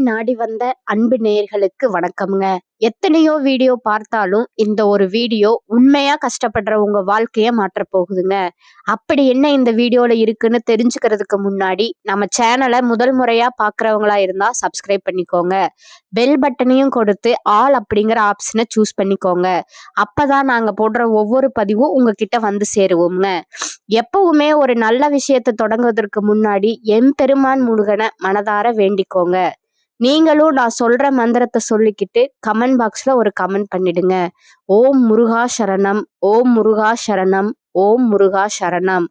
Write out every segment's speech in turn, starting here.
நாடி வந்த அன்பு நேயர்களுக்கு வணக்கம்ங்க. எத்தனையோ வீடியோ பார்த்தாலும் இந்த ஒரு வீடியோ உண்மையா கஷ்டப்படுற உங்க வாழ்க்கைய மாற்றப் போகுதுங்க. அப்படி என்ன இந்த வீடியோல இருக்குன்னு தெரிஞ்சுக்கிறதுக்கு முன்னாடி நம்ம சேனலை முதல் முறையா பார்க்கறவங்களா இருந்தா சப்ஸ்கிரைப் பண்ணிக்கோங்க. பெல் பட்டனையும் கொடுத்து ஆல் அப்படிங்கிற ஆப்ஷனை சூஸ் பண்ணிக்கோங்க. அப்பதான் நாங்க போடுற ஒவ்வொரு பதிவும் உங்ககிட்ட வந்து சேருவோம்ங்க. எப்பவுமே ஒரு நல்ல விஷயத்தை தொடங்குவதற்கு முன்னாடி எம்பெருமான் முருகனை மனதார வேண்டிக்கோங்க. நீங்களும் நான் சொல்ற மந்திரத்தை சொல்லிக்கிட்டு கமெண்ட் பாக்ஸ்ல ஒரு கமெண்ட் பண்ணிடுங்க. ஓம் முருகா சரணம், ஓம் முருகா சரணம், ஓம் முருகா சரணம்.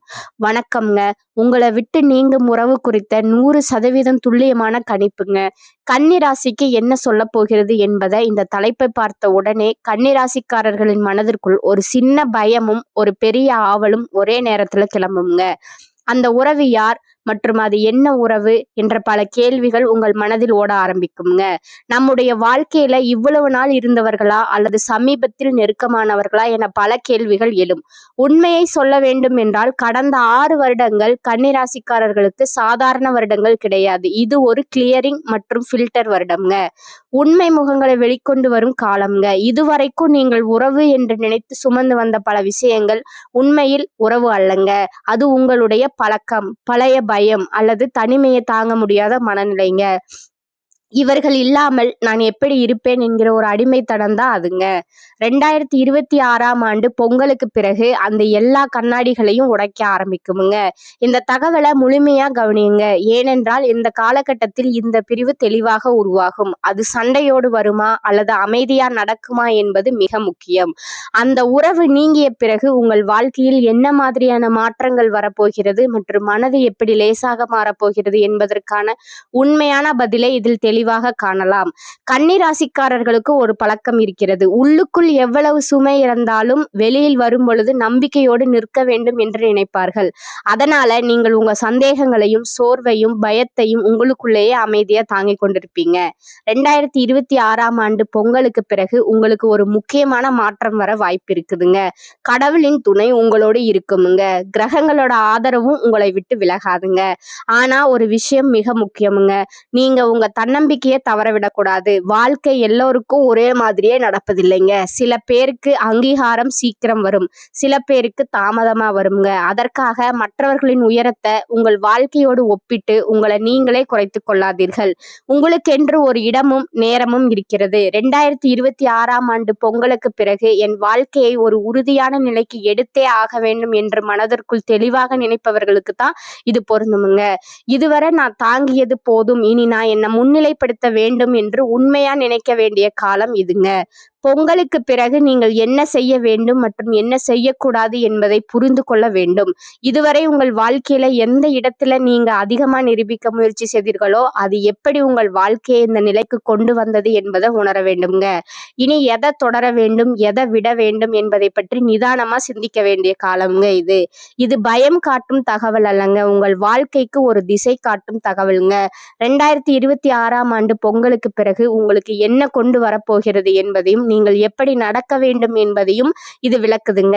வணக்கம்ங்க. உங்களை விட்டு நீங்கும் உறவு குறித்த 100% துல்லியமான கணிப்புங்க. கன்னிராசிக்கு என்ன சொல்ல போகிறது என்பதை இந்த தலைப்பை பார்த்த உடனே கன்னிராசிக்காரர்களின் மனதிற்குள் ஒரு சின்ன பயமும் ஒரு பெரிய ஆவலும் ஒரே நேரத்துல கிளம்புங்க. அந்த உறவு யார் மற்றும் அது என்ன உறவு என்ற பல கேள்விகள் உங்கள் மனதில் ஓட ஆரம்பிக்குங்க. நம்முடைய வாழ்க்கையில இவ்வளவு நாள் இருந்தவர்களா அல்லது சமீபத்தில் நெருக்கமானவர்களா என பல கேள்விகள் எழும். உண்மையை சொல்ல வேண்டும் என்றால் கடந்த 6 வருடங்கள் கன்னிராசிக்காரர்களுக்கு சாதாரண வருடங்கள் கிடையாது. இது ஒரு கிளியரிங் மற்றும் ஃபில்டர் வருடம்ங்க. உண்மை முகங்களை வெளிக்கொண்டு வரும் காலம்ங்க. இதுவரைக்கும் நீங்கள் உறவு என்று நினைத்து சுமந்து வந்த பல விஷயங்கள் உண்மையில் உறவு அல்லங்க. அது உங்களுடைய பழக்கம், பழைய பயம் அல்லது தனிமையை தாங்க முடியாத மனநிலைங்க. இவர்கள் இல்லாமல் நான் எப்படி இருப்பேன் என்கிற ஒரு அடிமைத்தனம் தான் அதுங்க. 2026ஆம் ஆண்டு பொங்கலுக்கு பிறகு அந்த எல்லா கண்ணாடிகளையும் உடைக்க ஆரம்பிக்குமுங்க. இந்த தகவலை முழுமையா கவனியுங்க. ஏனென்றால் இந்த காலகட்டத்தில் இந்த பிரிவு தெளிவாக உருவாகும். அது சண்டையோடு வருமா அல்லது அமைதியா நடக்குமா என்பது மிக முக்கியம். அந்த உறவு நீங்கிய பிறகு உங்கள் வாழ்க்கையில் என்ன மாதிரியான மாற்றங்கள் வரப்போகிறது மற்றும் மனது எப்படி லேசாக மாறப்போகிறது என்பதற்கான உண்மையான பதிலை இதில் தெளிவாக காணலாம். கன்னிராசிக்காரர்களுக்கு ஒரு பழக்கம் இருக்கிறது. உள்ளுக்குள் எவ்வளவு சுமை இருந்தாலும் வெளியில் வரும் பொழுது நம்பிக்கையோடு நிற்க வேண்டும் என்று நினைப்பார்கள். அதனால நீங்கள் உங்க சந்தேகங்களையும் சோர்வையும் பயத்தையும் உங்களுக்குள்ளேயே அமைதியா தாங்கிக் கொண்டிருப்பீங்க. 2026ஆம் ஆண்டு பொங்கலுக்கு பிறகு உங்களுக்கு ஒரு முக்கியமான மாற்றம் வர வாய்ப்பு இருக்குதுங்க. கடவுளின் துணை உங்களோடு இருக்குமுங்க. கிரகங்களோட ஆதரவும் உங்களை விட்டு விலகாதுங்க. ஆனா ஒரு விஷயம் மிக முக்கியமுங்க. நீங்க உங்க தன்னம்பிக்கையை தவறவிடக்கூடாது. வாழ்க்கை எல்லோருக்கும் ஒரே மாதிரியே நடப்பதில்லைங்க. சில பேருக்கு அங்கீகாரம் சீக்கிரம் வரும், சில பேருக்கு தாமதமா வருங்க. அதற்காக மற்றவர்களின் உயரத்தை உங்கள் வாழ்க்கையோடு ஒப்பிட்டு உங்களை நீங்களே குறைத்துக் கொள்ளாதீர்கள். உங்களுக்கென்று ஒரு இடமும் நேரமும் இருக்கிறது. 2026ஆம் ஆண்டு பொங்கலுக்கு பிறகு என் வாழ்க்கையை ஒரு உறுதியான நிலைக்கு எடுத்தே ஆக வேண்டும் என்று மனதிற்குள் தெளிவாக நினைப்பவர்களுக்கு தான் இது பொருந்துமுங்க. இதுவரை நான் தாங்கியது போதும், இனி நான் என்னை முன்னிலைப்படுத்த வேண்டும் என்று உண்மையா நினைக்க வேண்டிய காலம் இதுங்க. பொங்கலுக்கு பிறகு நீங்கள் என்ன செய்ய வேண்டும் மற்றும் என்ன செய்யக்கூடாது என்பதை புரிந்து கொள்ள வேண்டும். இதுவரை உங்கள் வாழ்க்கையில எந்த இடத்துல நீங்க அதிகமா நிரூபிக்க முயற்சி செய்தீர்களோ அது எப்படி உங்கள் வாழ்க்கையை இந்த நிலைக்கு கொண்டு வந்தது என்பதை உணர வேண்டும்ங்க. இனி எதை தொடர வேண்டும், எதை விட வேண்டும் என்பதை பற்றி நிதானமா சிந்திக்க வேண்டிய காலம்ங்க இது. இது பயம் காட்டும் தகவல் அல்லங்க, உங்கள் வாழ்க்கைக்கு ஒரு திசை காட்டும் தகவலுங்க. 2026ஆம் ஆண்டு பொங்கலுக்கு பிறகு உங்களுக்கு என்ன கொண்டு வரப்போகிறது என்பதையும் நீங்கள் எப்படி நடக்க வேண்டும் என்பதையும் இது விளக்குதுங்க.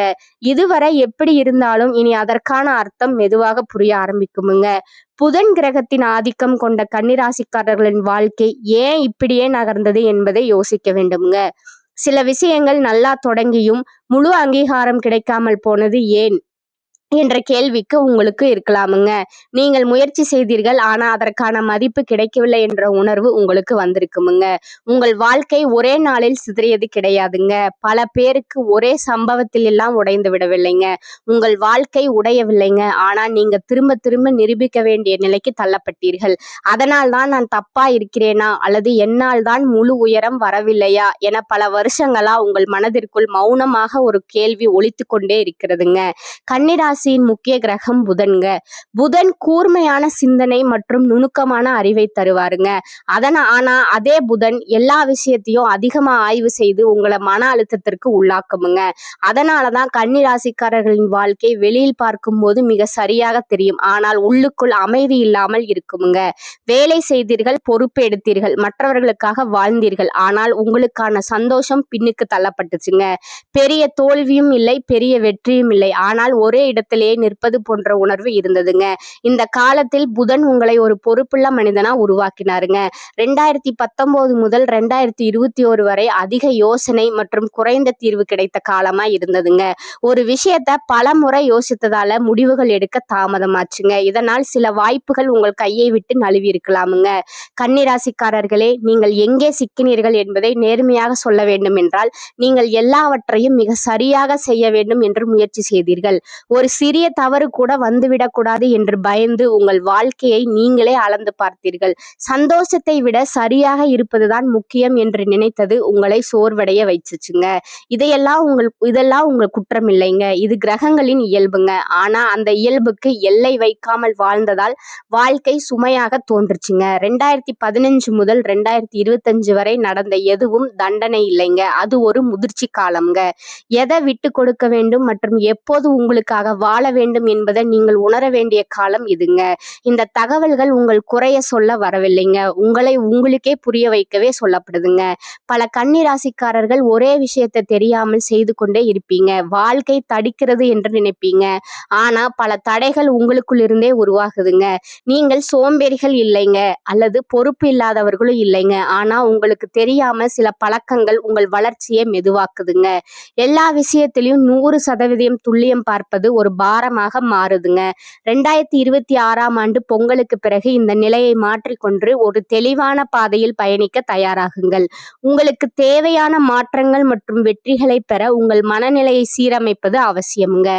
இதுவரை எப்படி இருந்தாலும் இனி அதற்கான அர்த்தம் மெதுவாக புரிய ஆரம்பிக்குமுங்க. புதன் கிரகத்தின் ஆதிக்கம் கொண்ட கன்னிராசிக்காரர்களின் வாழ்க்கை ஏன் இப்படியே நகர்ந்தது என்பதை யோசிக்க வேண்டும்ங்க. சில விஷயங்கள் நல்லா தொடங்கியும் முழு அங்கீகாரம் கிடைக்காமல் போனது ஏன் என்ற கேள்விக்கு உங்களுக்கு இருக்கலாமுங்க. நீங்கள் முயற்சி செய்தீர்கள், ஆனா அதற்கான மதிப்பு கிடைக்கவில்லை என்ற உணர்வு உங்களுக்கு வந்திருக்குமுங்க. உங்கள் வாழ்க்கை ஒரே நாளில் சிதறியது கிடையாதுங்க. பல பேருக்கு ஒரே சம்பவத்தில் எல்லாம் உடைந்து விடவில்லைங்க. உங்கள் வாழ்க்கை உடையவில்லைங்க. ஆனா நீங்க திரும்ப திரும்ப நிரூபிக்க வேண்டிய நிலைக்கு தள்ளப்பட்டீர்கள். அதனால் தான் நான் தப்பா இருக்கிறேனா அல்லது என்னால் தான் முழு உயரம் வரவில்லையா என பல வருஷங்களா உங்கள் மனதிற்குள் மௌனமாக ஒரு கேள்வி ஒலித்து கொண்டே இருக்கிறதுங்க. கன்னிராசியின் முக்கிய கிரகம் புதன்ங்க. புதன் கூர்மையான சிந்தனை மற்றும் நுணுக்கமான அறிவை தருவாருங்க. ஆனா அதே புதன் எல்லா விஷயத்தையும் அதிகமா ஆய்வு செய்து உங்களை மன அழுத்தத்திற்கு உள்ளாக்குமுங்க. அதனாலதான் கன்னிராசிக்காரர்களின் வாழ்க்கை வெளியில் பார்க்கும் போது மிக சரியாக தெரியும், ஆனால் உள்ளுக்குள் அமைதி இல்லாமல் இருக்குமுங்க. வேலை செய்தீர்கள், பொறுப்பு எடுத்தீர்கள், மற்றவர்களுக்காக வாழ்ந்தீர்கள், ஆனால் உங்களுக்கான சந்தோஷம் பின்னுக்கு தள்ளப்பட்டுச்சுங்க. பெரிய தோல்வியும் இல்லை, பெரிய வெற்றியும் இல்லை, ஆனால் ஒரே இடத்துல இடத்திலேயே நிற்பது போன்ற உணர்வு இருந்ததுங்க. இந்த காலத்தில் புதன் உங்களை ஒரு பொறுப்புள்ள மனிதனா உருவாக்கினாருங்க. 2019 முதல் 2021 வரை அதிக யோசனை மற்றும் குறைந்த தீர்வு கிடைத்த காலமா இருந்ததுங்க. ஒரு விஷயத்த பல முறை யோசித்ததால முடிவுகள் எடுக்க தாமதமாச்சுங்க. இதனால் சில வாய்ப்புகள் உங்கள் கையை விட்டு நழுவி இருக்கலாமுங்க. கன்னிராசிக்காரர்களே, நீங்கள் எங்கே சிக்கினீர்கள் என்பதை நேர்மையாக சொல்ல வேண்டும் என்றால், நீங்கள் எல்லாவற்றையும் மிக சரியாக செய்ய வேண்டும் என்று முயற்சி செய்தீர்கள். ஒரு சிறிய தவறு கூட வந்துவிடக்கூடாது என்று பயந்து உங்கள் வாழ்க்கையை நீங்களே அளந்து பார்த்தீர்கள். சந்தோஷத்தை விட சரியாக இருப்பதுதான் முக்கியம் என்று நினைத்தது உங்களை சோர்வடைய வைச்சுச்சுங்க. இதெல்லாம் உங்கள் குற்றம் இல்லைங்க. இது கிரகங்களின் இயல்புங்க. ஆனா அந்த இயல்புக்கு எல்லை வைக்காமல் வாழ்ந்ததால் வாழ்க்கை சுமையாக தோன்றுச்சுங்க. 2015 முதல் 2025 வரை நடந்த எதுவும் தண்டனை இல்லைங்க. அது ஒரு முதிர்ச்சி காலம்ங்க. எதை விட்டு கொடுக்க வேண்டும் மற்றும் எப்போது உங்களுக்காக வாழ வேண்டும் என்பதை நீங்கள் உணர வேண்டிய காலம் இதுங்க. இந்த தகவல்கள் உங்கள் குறைய சொல்ல வரவில்லைங்க. உங்களுக்கே புரிய வைக்கவே சொல்லப்படுதுங்க. பல கன்னிராசிக்காரர்கள் ஒரே விஷயத்தை தெரியாமல் செய்து கொண்டே இருப்பீங்க. வாழ்க்கை தடிக்கிறது என்று நினைப்பீங்க. ஆனா பல தடைகள் உங்களுக்குள் இருந்தே உருவாகுதுங்க. நீங்கள் சோம்பேறிகள் இல்லைங்க, அல்லது பொறுப்பு இல்லாதவர்களும் இல்லைங்க. ஆனா உங்களுக்கு தெரியாம சில பழக்கங்கள் உங்கள் வளர்ச்சியை மெதுவாக்குதுங்க. எல்லா விஷயத்திலையும் 100% துல்லியம் பார்ப்பது ஒரு பாரமாக மாறுதுங்க. 2026ஆம் ஆண்டு பொங்கலுக்கு பிறகு இந்த நிலையை மாற்றிக்கொண்டு ஒரு தெளிவான பாதையில் பயணிக்க தயாராகுங்கள். உங்களுக்கு தேவையான மாற்றங்கள் மற்றும் வெற்றிகளை பெற உங்கள் மனநிலையை சீரமைப்பது அவசியம்ங்க.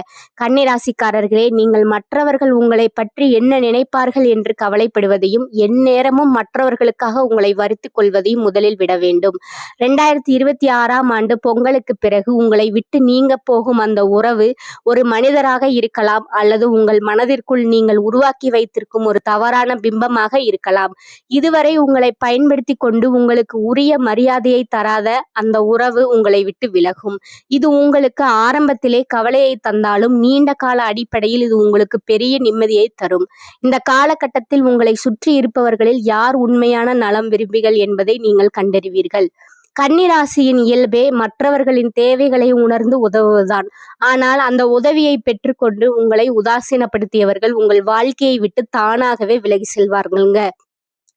கன்னிராசிக்காரர்களே, நீங்கள் மற்றவர்கள் உங்களை பற்றி என்ன நினைப்பார்கள் என்று கவலைப்படுவதையும் எந்நேரமும் மற்றவர்களுக்காக உங்களை வருத்திக் கொள்வதையும் முதலில் விட வேண்டும். 2026ஆம் ஆண்டு பொங்கலுக்கு பிறகு உங்களை விட்டு நீங்க போகும் அந்த உறவு ஒரு மனிதராக இருக்கலாம், அல்லது உங்கள் மனதிற்குள் நீங்கள் உருவாக்கி வைத்திருக்கும் ஒரு தவறான பிம்பமாக இருக்கலாம். இதுவரை உங்களை பயன்படுத்தி கொண்டு உங்களுக்கு உரிய மரியாதையை தராத அந்த உறவு உங்களை விட்டு விலகும். இது உங்களுக்கு ஆரம்பத்திலே கவலையை தந்தாலும் நீண்ட கால அடிப்படையில் இது உங்களுக்கு பெரிய நிம்மதியை தரும். இந்த காலகட்டத்தில் உங்களை சுற்றி இருப்பவர்களில் யார் உண்மையான நலம் விரும்பிகள் என்பதை நீங்கள் கண்டறிவீர்கள். கன்னிராசியின் இயல்பே மற்றவர்களின் தேவைகளை உணர்ந்து உதவுவதுதான். ஆனால் அந்த உதவியை பெற்றுக்கொண்டு உங்களை உதாசீனப்படுத்தியவர்கள் உங்கள் வாழ்க்கையை விட்டு தானாகவே விலகி செல்வார்கள்ங்க.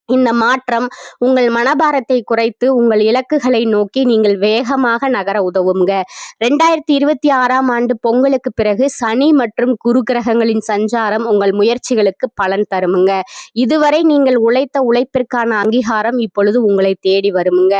இந்த மாற்றம் உங்கள் மனபாரத்தை குறைத்து உங்கள் இலக்குகளை நோக்கி நீங்கள் வேகமாக நகர உதவுங்க. 2026ஆம் ஆண்டு பொங்கலுக்கு பிறகு சனி மற்றும் குரு கிரகங்களின் சஞ்சாரம் உங்கள் முயற்சிகளுக்கு பலன் தருமுங்க. இதுவரை நீங்கள் உழைத்த உழைப்பிற்கான அங்கீகாரம் இப்பொழுது உங்களை தேடி வருமுங்க.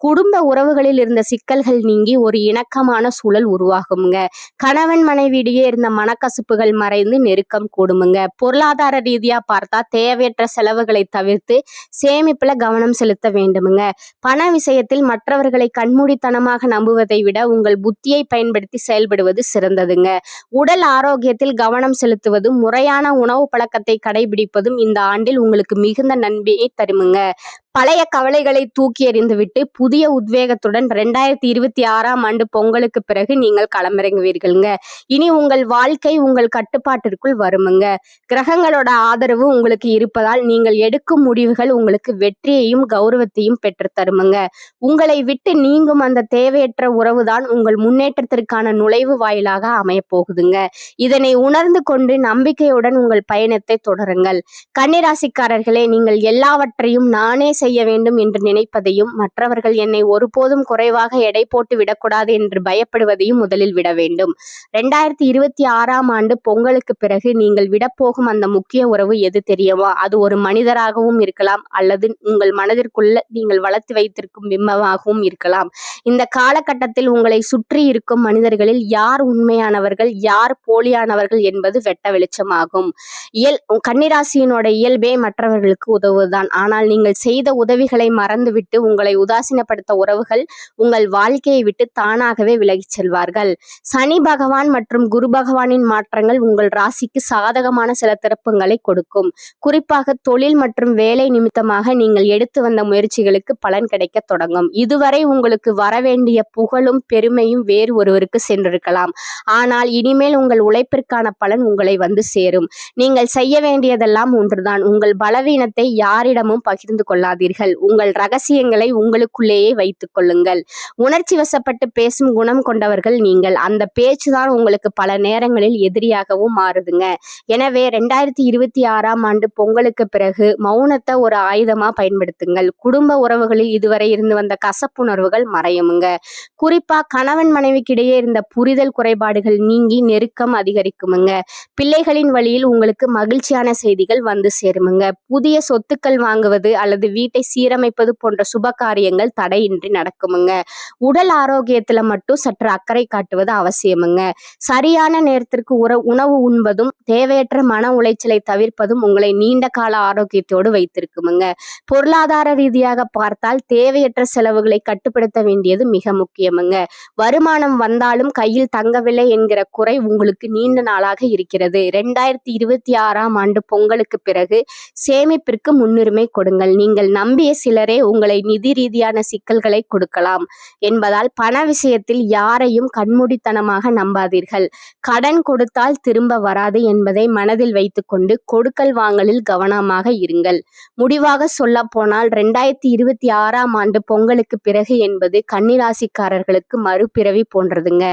குடும்ப உறவுகளில் இருந்த சிக்கல்கள் நீங்கி ஒரு இணக்கமான சூழல் உருவாகுங்க. கணவன் மனைவியிடையே இருந்த மனக்கசப்புகள் மறைந்து நெருக்கம் கூடுமுங்க. பொருளாதார ரீதியா பார்த்தா தேவையற்ற செலவுகளை தவிர்த்து சேமிப்புல கவனம் செலுத்த வேண்டுமுங்க. பண விஷயத்தில் மற்றவர்களை கண்மூடித்தனமாக நம்புவதை விட உங்கள் புத்தியை பயன்படுத்தி செயல்படுவது சிறந்ததுங்க. உடல் ஆரோக்கியத்தில் கவனம் செலுத்துவதும் முறையான உணவு பழக்கத்தை கடைபிடிப்பதும் இந்த ஆண்டில் உங்களுக்கு மிகுந்த நன்மையை தருமுங்க. பழைய கவலைகளை தூக்கி எறிந்துவிட்டு புதிய உத்வேகத்துடன் 2026ஆம் ஆண்டு பொங்கலுக்கு பிறகு நீங்கள் களமிறங்குவீர்கள்ங்க. இனி உங்கள் வாழ்க்கை உங்கள் கட்டுப்பாட்டிற்குள் வருமுங்க. கிரகங்களோட ஆதரவு உங்களுக்கு இருப்பதால் நீங்கள் எடுக்கும் முடிவுகள் உங்களுக்கு வெற்றியையும் கௌரவத்தையும் பெற்று தருமுங்க. உங்களை விட்டு நீங்கும் அந்த தேவையற்ற உறவுதான் உங்கள் முன்னேற்றத்திற்கான நுழைவு வாயிலாக அமைய போகுதுங்க. இதனை உணர்ந்து கொண்டு நம்பிக்கையுடன் உங்கள் பயணத்தை தொடருங்கள். கன்னிராசிக்காரர்களே, நீங்கள் எல்லாவற்றையும் நானே செய்ய வேண்டும் என்று நினைப்பதையும் மற்றவர்கள் என்னை ஒருபோதும் குறைவாக எடை போட்டு விடக்கூடாது என்று பயப்படுவதையும் முதலில் விட வேண்டும். 2026ஆம் ஆண்டு பொங்கலுக்கு பிறகு நீங்கள் விடப்போகும் அந்த முக்கிய உறவு எது தெரியுமா? அது ஒரு மனிதராகவும் இருக்கலாம், அல்லது உங்கள் மனதிற்குள்ள நீங்கள் வளர்த்து வைத்திருக்கும் பிம்பமாகவும் இருக்கலாம். இந்த காலகட்டத்தில் உங்களை சுற்றி இருக்கும் மனிதர்களில் யார் உண்மையானவர்கள், யார் போலியானவர்கள் என்பது வெட்ட வெளிச்சமாகும். கன்னிராசியினோட இயல்பே மற்றவர்களுக்கு உதவுவதுதான். ஆனால் நீங்கள் செய்த உதவிகளை மறந்துவிட்டு உங்களை உதாசீனப்படுத்த உறவுகள் உங்கள் வாழ்க்கையை விட்டு தானாகவே விலகிச் செல்வார்கள். சனி பகவான் மற்றும் குரு பகவானின் மாற்றங்கள் உங்கள் ராசிக்கு சாதகமான சில திருப்பங்களை கொடுக்கும். குறிப்பாக தொழில் மற்றும் வேலை நிமித்தமாக நீங்கள் எடுத்து வந்த முயற்சிகளுக்கு பலன் கிடைக்க தொடங்கும். இதுவரை உங்களுக்கு வரவேண்டிய புகழும் பெருமையும் வேறு ஒருவருக்கு சென்றிருக்கலாம். ஆனால் இனிமேல் உங்கள் உழைப்பிற்கான பலன் உங்களை வந்து சேரும். நீங்கள் செய்ய வேண்டியதெல்லாம் ஒன்றுதான். உங்கள் பலவீனத்தை யாரிடமும் பகிர்ந்து கொள்ளாதீர்கள். பேசாதீர்கள். உங்கள் ரகசியங்களை உங்களுக்குள்ளேயே வைத்துக் கொள்ளுங்கள். உணர்ச்சி வசப்பட்டு பேசும் குணம் கொண்டவர்கள் நீங்கள். அந்த பேச்சுதான் உங்களுக்கு பல நேரங்களில் எதிரியாகவும் மாறுதுங்க. எனவே 2026ஆம் ஆண்டு பொங்கலுக்கு பிறகு மௌனத்தை ஒரு ஆயுதமா பயன்படுத்துங்கள். குடும்ப உறவுகளில் இதுவரை இருந்து வந்த கசப்புணர்வுகள் மறையுமுங்க. குறிப்பா கணவன் மனைவிக்கிடையே இருந்த புரிதல் குறைபாடுகள் நீங்கி நெருக்கம் அதிகரிக்குமுங்க. பிள்ளைகளின் வழியில் உங்களுக்கு மகிழ்ச்சியான செய்திகள் வந்து சேருமுங்க. புதிய சொத்துக்கள் வாங்குவது அல்லது வீட்டை சீரமைப்பது போன்ற சுப காரியங்கள் தடையின்றி நடக்குமுங்க. உடல் ஆரோக்கியத்துல மட்டும் சற்று அக்கறை காட்டுவது அவசியமுங்க. சரியான நேரத்திற்கு உணவு உண்பதும் தேவையற்ற மன உளைச்சலை தவிர்ப்பதும் உங்களை நீண்ட கால ஆரோக்கியத்தோடு வைத்திருக்குமுங்க. பொருளாதார ரீதியாக பார்த்தால் தேவையற்ற செலவுகளை கட்டுப்படுத்த வேண்டியது மிக முக்கியமுங்க. வருமானம் வந்தாலும் கையில் தங்கவில்லை என்கிற குறை உங்களுக்கு நீண்ட நாளாக இருக்கிறது. 2026ஆம் ஆண்டு பொங்கலுக்கு பிறகு சேமிப்பிற்கு முன்னுரிமை கொடுங்கள். நீங்கள் நம்பிய சிலரே உங்களை நிதி ரீதியான சிக்கல்களை கொடுக்கலாம் என்பதால் பண விஷயத்தில் யாரையும் கண்மூடித்தனமாக நம்பாதீர்கள். கடன் கொடுத்தால் திரும்ப வராது என்பதை மனதில் வைத்துக்கொண்டு கொடுக்கல் வாங்கலில் கவனமாக இருங்கள். முடிவாக சொல்ல போனால் 2026ஆம் ஆண்டு பொங்கலுக்கு பிறகு என்பது கன்னிராசிக்காரர்களுக்கு மறுபிறவி போன்றதுங்க.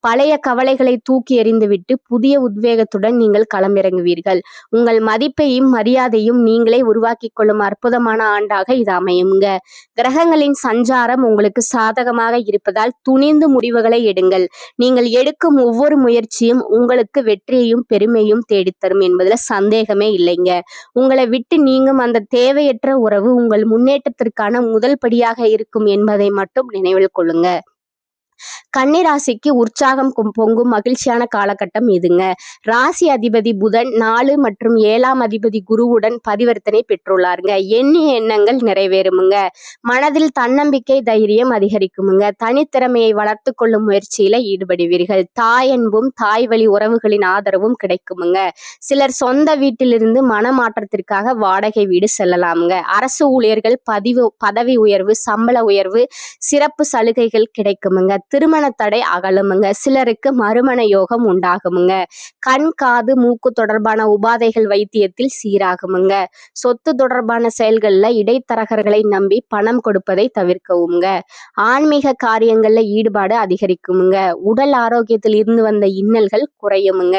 பழைய கவலைகளை தூக்கி எறிந்துவிட்டு புதிய உத்வேகத்துடன் நீங்கள் களமிறங்குவீர்கள். உங்கள் மதிப்பையும் மரியாதையும் நீங்களே உருவாக்கிக் கொள்ளும் அற்புதமான ஆண்டாக இது அமையுங்க. கிரகங்களின் சஞ்சாரம் உங்களுக்கு சாதகமாக இருப்பதால் துணிந்து முடிவுகளை எடுங்கள். நீங்கள் எடுக்கும் ஒவ்வொரு முயற்சியும் உங்களுக்கு வெற்றியையும் பெருமையும் தேடித்தரும் என்பதில் சந்தேகமே இல்லைங்க. உங்களை விட்டு நீங்கும் அந்த தேவையற்ற உறவு உங்கள் முன்னேற்றத்திற்கான முதல் படியாக இருக்கும் என்பதை மட்டும் நினைவில் கொள்ளுங்க. கன்னிராசிக்கு உற்சாகம் பொங்கும் மகிழ்ச்சியான காலகட்டம் இதுங்க. ராசி அதிபதி புதன் 4 மற்றும் 7ஆம் அதிபதி குருவுடன் பரிவர்த்தனை பெற்றுள்ளாருங்க. எண்ணிய எண்ணங்கள் நிறைவேறுமுங்க. மனதில் தன்னம்பிக்கை தைரியம் அதிகரிக்குமுங்க. தனித்திறமையை வளர்த்து கொள்ளும் முயற்சியில ஈடுபடுவீர்கள். தாய் அன்பும் தாய் வழி உறவுகளின் ஆதரவும் கிடைக்குமுங்க. சிலர் சொந்த வீட்டிலிருந்து மனமாற்றத்திற்காக வாடகை வீடு செல்லலாமுங்க. அரசு ஊழியர்கள் பதவி உயர்வு, சம்பள உயர்வு, சிறப்பு சலுகைகள் கிடைக்குமுங்க. திருமண தடை அகலுமுங்க. சிலருக்கு மறுமண யோகம் உண்டாகுமுங்க. கண், காது, மூக்கு தொடர்பான உபாதைகள் வைத்தியத்தில் சீராகுமுங்க. சொத்து தொடர்பான செயல்கள்ல இடைத்தரகர்களை நம்பி பணம் கொடுப்பதை தவிர்க்கவுங்க. ஆன்மீக காரியங்கள்ல ஈடுபாடு அதிகரிக்குமுங்க. உடல் ஆரோக்கியத்தில் இருந்து வந்த இன்னல்கள் குறையுமுங்க.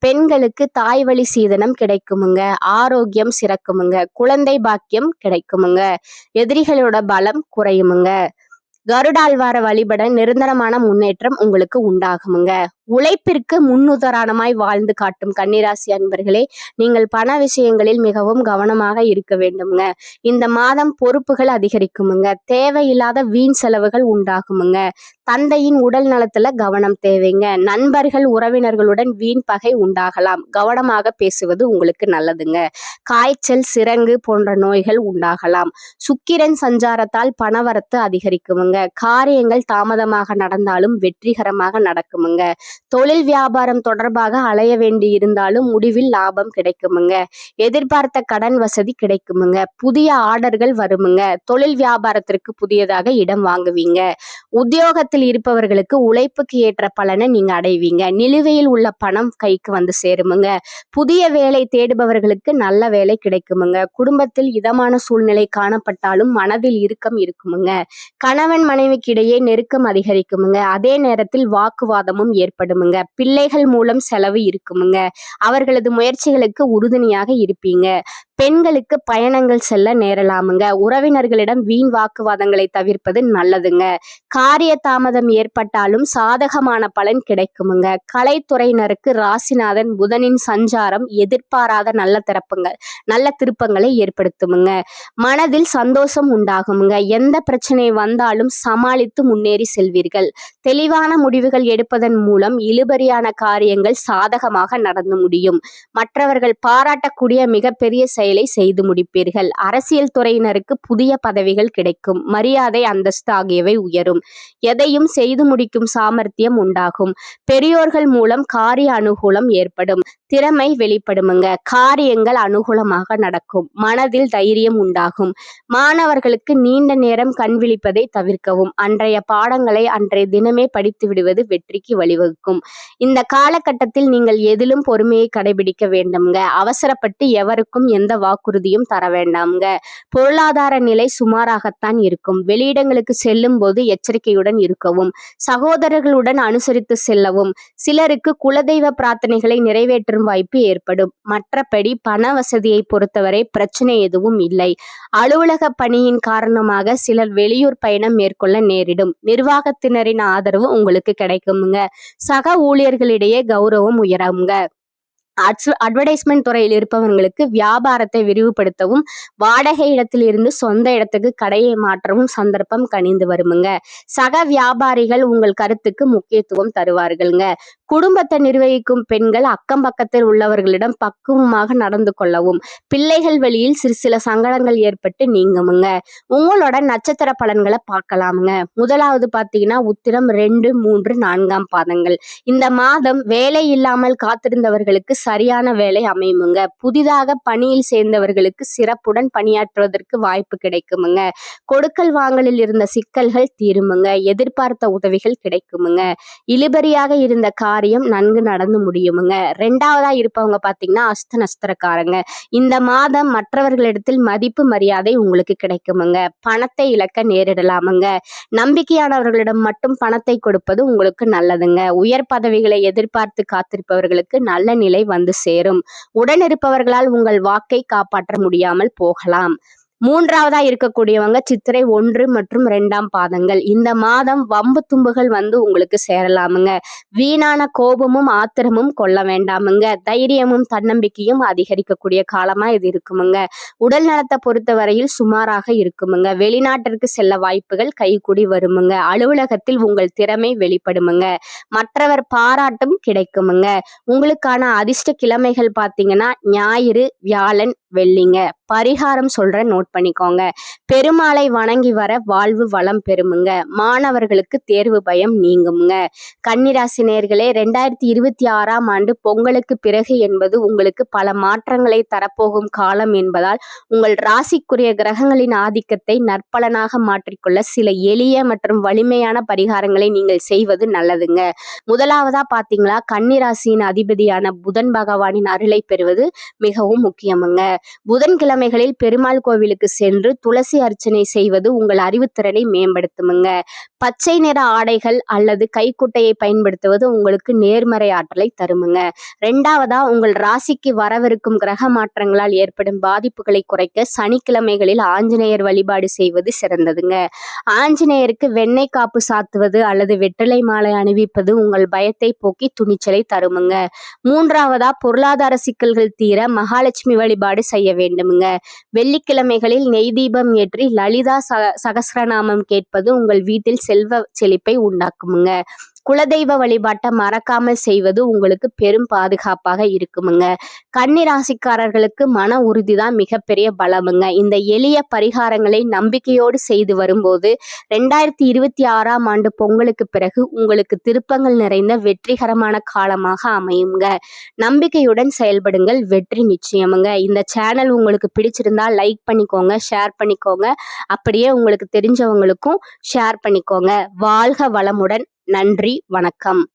பெண்களுக்கு தாய் வழி சீதனம் கிடைக்குமுங்க. ஆரோக்கியம் சிறக்குமுங்க. குழந்தை பாக்கியம் கிடைக்குமுங்க. எதிரிகளோட பலம் குறையுமுங்க. கருடாழ்வார வழிபட நிரந்தரமான முன்னேற்றம் உங்களுக்கு உண்டாகுமுங்க. உழைப்பிற்கு முன்னுதாரணமாய் வாழ்ந்து காட்டும் கன்னிராசி அன்பர்களே, நீங்கள் பண விஷயங்களில் மிகவும் கவனமாக இருக்க வேண்டுமுங்க. இந்த மாதம் பொறுப்புகள் அதிகரிக்குமுங்க. தேவையில்லாத வீண் செலவுகள் உண்டாகுமுங்க. தந்தையின் உடல் நலத்துல கவனம் தேவைங்க. நண்பர்கள் உறவினர்களுடன் வீண் பகை உண்டாகலாம். கவனமாக பேசுவது உங்களுக்கு நல்லதுங்க. காய்ச்சல், சிரங்கு போன்ற நோய்கள் உண்டாகலாம். சுக்கிரன் சஞ்சாரத்தால் பணவரத்து அதிகரிக்குமுங்க. காரியங்கள் தாமதமாக நடந்தாலும் வெற்றிகரமாக நடக்குமுங்க. தொழில் வியாபாரம் தொடர்பாக அலைய வேண்டி இருந்தாலும் முடிவில் லாபம் கிடைக்குமுங்க. எதிர்பார்த்த கடன் வசதி கிடைக்குமுங்க. புதிய ஆர்டர்கள் வருமுங்க. தொழில் வியாபாரத்திற்கு புதியதாக இடம் வாங்குவீங்க. உத்தியோகத்தில் இருப்பவர்களுக்கு உழைப்புக்கு ஏற்ற பலனை நீங்க அடைவீங்க. நிலுவையில் உள்ள பணம் கைக்கு வந்து சேருமுங்க. புதிய வேலை தேடுபவர்களுக்கு நல்ல வேலை கிடைக்குமுங்க. குடும்பத்தில் இதமான சூழ்நிலை காணப்பட்டாலும் மனதில் இறுக்கம் இருக்குமுங்க. கணவன் மனைவிக்கிடையே நெருக்கம் அதிகரிக்குமுங்க. அதே நேரத்தில் வாக்குவாதமும் ஏற்படுமுங்க. பிள்ளைகள் மூலம் செலவு இருக்குமுங்க. அவர்களது முயற்சிகளுக்கு உறுதுணையாக இருப்பீங்க. பெண்களுக்கு பயணங்கள் செல்ல நேரலாமுங்க. உறவினர்களிடம் வீண் வாக்குவாதங்களை தவிர்ப்பது நல்லதுங்க. காரிய தாமதம் ஏற்பட்டாலும் சாதகமான பலன் கிடைக்குமுங்க. கலைத்துறையினருக்கு ராசிநாதன் புதனின் சஞ்சாரம் எதிர்பாராத நல்ல திருப்பங்களை ஏற்படுத்துமுங்க. மனதில் சந்தோஷம் உண்டாகுமுங்க. எந்த பிரச்சனை வந்தாலும் சமாளித்து முன்னேறி செல்வீர்கள். தெளிவான முடிவுகள் எடுப்பதன் மூலம் இழுபறியான காரியங்கள் சாதகமாக நடந்து முடியும். மற்றவர்கள் பாராட்டக்கூடிய மிகப்பெரிய செயலை செய்து முடிப்பீர்கள். அரசியல் துறையினருக்கு புதிய பதவிகள் கிடைக்கும். மரியாதை, அந்தஸ்து ஆகியவை உயரும். எதையும் செய்து முடிக்கும் சாமர்த்தியம் உண்டாகும். பெரியோர்கள் மூலம் காரிய அனுகூலம் ஏற்படும். திறமை வெளிப்படுமுங்க. காரியங்கள் அனுகூலமாக நடக்கும். மனதில் தைரியம் உண்டாகும். மாணவர்களுக்கு நீண்ட நேரம் கண் விழிப்பதை தவிர்க்கவும். அன்றைய பாடங்களை அன்றைய தினமே படித்து விடுவது வெற்றிக்கு வழிவகுக்கும். இந்த காலகட்டத்தில் நீங்கள் எதிலும் பொறுமையை கடைபிடிக்க வேண்டும்ங்க. அவசரப்பட்டு எவருக்கும் எந்த வாக்குறுதியும் தர வேண்டாம்ங்க. பொருளாதார நிலை சுமாராகத்தான் இருக்கும். வெளியிடங்களுக்கு செல்லும் போது எச்சரிக்கையுடன் இருக்கவும். சகோதரர்களுடன் அனுசரித்து செல்லவும். சிலருக்கு குலதெய்வ பிரார்த்தனைகளை நிறைவேற்றும் வாய்ப்பு ஏற்படும். மற்றபடி பண வசதியை பொறுத்தவரை பிரச்சனை எதுவும் இல்லை. அலுவலக பணியின் காரணமாக சிலர் வெளியூர் பயணம் மேற்கொள்ள நேரிடும். நிர்வாகத்தினரின் ஆதரவு உங்களுக்கு கிடைக்குங்க. சக ஊழியர்களிடையே கௌரவம் உயருங்க. அட்வர்டைஸ்மெண்ட் துறையில் இருப்பவர்களுக்கு வியாபாரத்தை விரிவுபடுத்தவும், வாடகை இடத்தில் இருந்து சொந்த இடத்துக்கு கடையை மாற்றவும் சந்தர்ப்பம் கனிந்து வருமுங்க. சக வியாபாரிகள் உங்கள் கருத்துக்கு முக்கியத்துவம் தருவார்கள்ங்க. குடும்பத்தை நிர்வகிக்கும் பெண்கள் அக்கம் பக்கத்தில் உள்ளவர்களிடம் பக்குவமாக நடந்து கொள்ளவும். பிள்ளைகள் வழியில் சில சங்கடங்கள் ஏற்பட்டு நீங்குமுங்க. உங்களோட நட்சத்திர பலன்களை பார்க்கலாமுங்க. முதலாவது பார்த்தீங்கன்னா உத்திரம் 2, 3, 4 பாதங்கள். இந்த மாதம் வேலை இல்லாமல் காத்திருந்தவர்களுக்கு சரியான வேலை அமையுமுங்க. புதிதாக பணியில் சேர்ந்தவர்களுக்கு சிறப்புடன் பணியாற்றுவதற்கு வாய்ப்பு கிடைக்குமுங்க. கொடுக்கல் வாங்கலில் இருந்த சிக்கல்கள் தீருமுங்க. எதிர்பார்த்த உதவிகள் கிடைக்குமுங்க. இழுபறியாக இருந்த காரியம் நன்கு நடந்து முடியுமுங்க. 2வதா இருப்பவங்க பாத்தீங்கன்னா அஸ்த நஸ்திரக்காரங்க. இந்த மாதம் மற்றவர்களிடத்தில் மதிப்பு மரியாதை உங்களுக்கு கிடைக்குமுங்க. பணத்தை இழக்க நேரிடலாமுங்க. நம்பிக்கையானவர்களிடம் மட்டும் பணத்தை கொடுப்பது உங்களுக்கு நல்லதுங்க. உயர் பதவிகளை எதிர்பார்த்து காத்திருப்பவர்களுக்கு நல்ல நிலை வந்து சேரும். உடனிருப்பவர்களால் உங்கள் வாக்கை காப்பாற்ற முடியாமல் போகலாம். 3வதா இருக்கக்கூடியவங்க சித்திரை 1 மற்றும் 2 பாதங்கள். இந்த மாதம் வம்பு தும்புகள் வந்து உங்களுக்கு சேரலாமுங்க. வீணான கோபமும் ஆத்திரமும் கொள்ள வேண்டாமுங்க. தைரியமும் தன்னம்பிக்கையும் அதிகரிக்கக்கூடிய காலமா இது இருக்குமுங்க. உடல் நலத்தை பொறுத்தவரையில் சுமாராக இருக்குமுங்க. வெளிநாட்டிற்கு செல்ல வாய்ப்புகள் கைகூடி வருமுங்க. அலுவலகத்தில் உங்கள் திறமை வெளிப்படுமுங்க. மற்றவர் பாராட்டும் கிடைக்குமுங்க. உங்களுக்கான அதிர்ஷ்ட கிழமைகள் பார்த்தீங்கன்னா ஞாயிறு, வியாழன், வெள்ளிங்க. பரிகாரம் சொல்ற நோட் பண்ணிக்கோங்க. பெருமாளை வணங்கி வர வாழ்வு வளம் பெறுமுங்க. மாணவர்களுக்கு தேர்வு பயம் நீங்குமுங்க. கன்னிராசி நேயர்களே, 2026ஆம் ஆண்டு பொங்கலுக்கு பிறகு என்பது உங்களுக்கு பல மாற்றங்களை தரப்போகும் காலம் என்பதால் உங்கள் ராசிக்குரிய கிரகங்களின் ஆதிக்கத்தை நற்பலனாக மாற்றிக்கொள்ள சில எளிய மற்றும் வலிமையான பரிகாரங்களை நீங்கள் செய்வது நல்லதுங்க. முதலாவதா பாத்தீங்களா, கன்னிராசியின் அதிபதியான புதன் பகவானின் அருளை பெறுவது மிகவும் முக்கியமுங்க. புதன்கிழமைகளில் பெருமாள் கோவிலுக்கு சென்று துளசி அர்ச்சனை செய்வது உங்கள் அறிவுத்திறனை மேம்படுத்துமுங்க. பச்சை நிற ஆடைகள் அல்லது கைக்குட்டையை பயன்படுத்துவது உங்களுக்கு நேர்மறை ஆற்றலை தருமுங்க. 2வதா உங்கள் ராசிக்கு வரவிருக்கும் கிரக மாற்றங்களால் ஏற்படும் பாதிப்புகளை குறைக்க சனிக்கிழமைகளில் ஆஞ்சநேயர் வழிபாடு செய்வது சிறந்ததுங்க. ஆஞ்சநேயருக்கு வெண்ணெய் காப்பு சாத்துவது அல்லது வெற்றிலை மாலை அணிவிப்பது உங்கள் பயத்தை போக்கி துணிச்சலை தருமுங்க. 3வதா பொருளாதார சிக்கல்கள் தீர மகாலட்சுமி வழிபாடு செய்ய வேண்டுமுங்க. வெள்ளிக்கிழமைகளில் நெய் தீபம் ஏற்றி லலிதா சகஸ்ரநாமம் கேட்பது உங்கள் வீட்டில் செல்வ செழிப்பை உண்டாக்குமுங்க. குலதெய்வ வழிபாட்டை மறக்காமல் செய்வது உங்களுக்கு பெரும் பாதுகாப்பாக இருக்குமுங்க. கன்னி ராசிக்காரர்களுக்கு மன உறுதிதான் மிகப்பெரிய பலமுங்க. இந்த எளிய பரிகாரங்களை நம்பிக்கையோடு செய்து வரும்போது 2026ஆம் ஆண்டு பொங்கலுக்கு பிறகு உங்களுக்கு திருப்பங்கள் நிறைந்த வெற்றிகரமான காலமாக அமையுங்க. நம்பிக்கையுடன் செயல்படுங்கள், வெற்றி நிச்சயமுங்க. இந்த சேனல் உங்களுக்கு பிடிச்சிருந்தா லைக் பண்ணிக்கோங்க, ஷேர் பண்ணிக்கோங்க. அப்படியே உங்களுக்கு தெரிஞ்சவங்களுக்கும் ஷேர் பண்ணிக்கோங்க. வாழ்க வளமுடன். நன்றி, வணக்கம்.